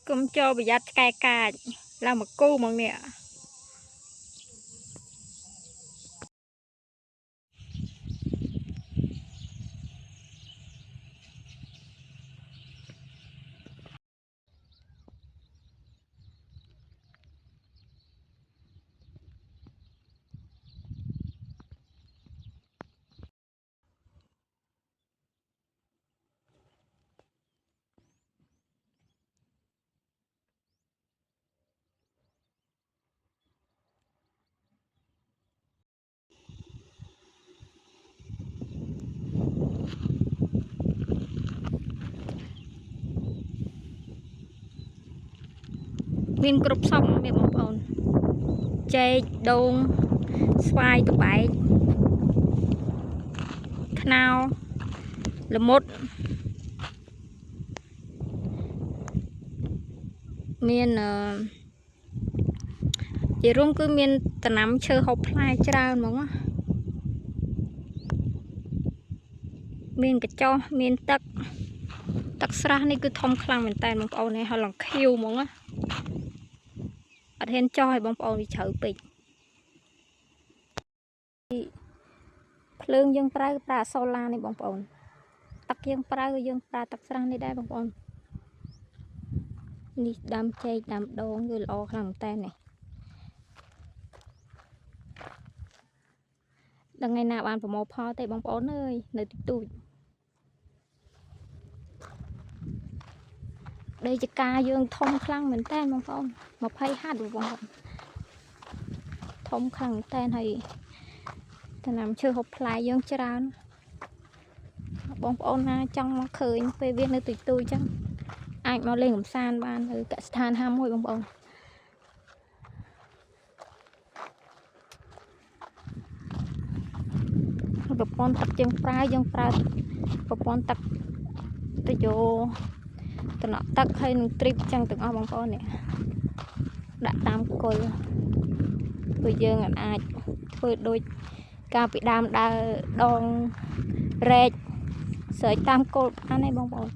គុំចូលប្រយ័ត្នឆ្កែកាចឡើងមកគូហ្មងនេះមានគ្រប់សពនេះបងប្អូនចេកដូងស្វាយត្បែកខ្នោល្មុតមានជារួមគឺមានដំណាំឈើហូបផ្លែច្រើនហ្មងមានកញ្ចោះមានទឹកស្រះនេះគឺធំខ្លាំងមែនតើបងប្អូននេះហើយឡើងខៀវហ្មងអត់ហ៊ានចោះឲ្យបងប្អូនវាជ្រៅពេកភ្លើងយើងប្រើសូឡានេះបងប្អូនទឹកយើងប្រើយើងប្រើទឹកស្រះនេះដែរបងប្អូននេះដាំចេកដាំដូងគឺល្អខ្លាំងមែនតើនេះដល់ថ្ងៃណាបានប្រមូលផលទេបងប្អូនអើយនៅទីទូចដីចកាយើងធំខ្លាំងមែនតើបងប្អូន20 ហាត់បងប្អូនធំខ្លាំងមែនតើហើយដំណាំឈើហូបផ្លែយើងច្រើនបងប្អូនណាចង់មកឃើញពេលវានៅទីទូចចឹងអាចមកលេងកម្សាន្តបាននៅកសិដ្ឋាន51បងប្អូនប្រព័ន្ធទឹកយើងប្រើប្រព័ន្ធទឹកទៅយកតំណក់ទឹកហើយនឹងទ្រីបចឹងទាំងអស់បងប្អូននេះដាក់តាមគល់ព្រោះយើងអាចធ្វើដូចកាលពីដើមដើរដងរែកស្រែកតាមគល់បានទេបងប្អូន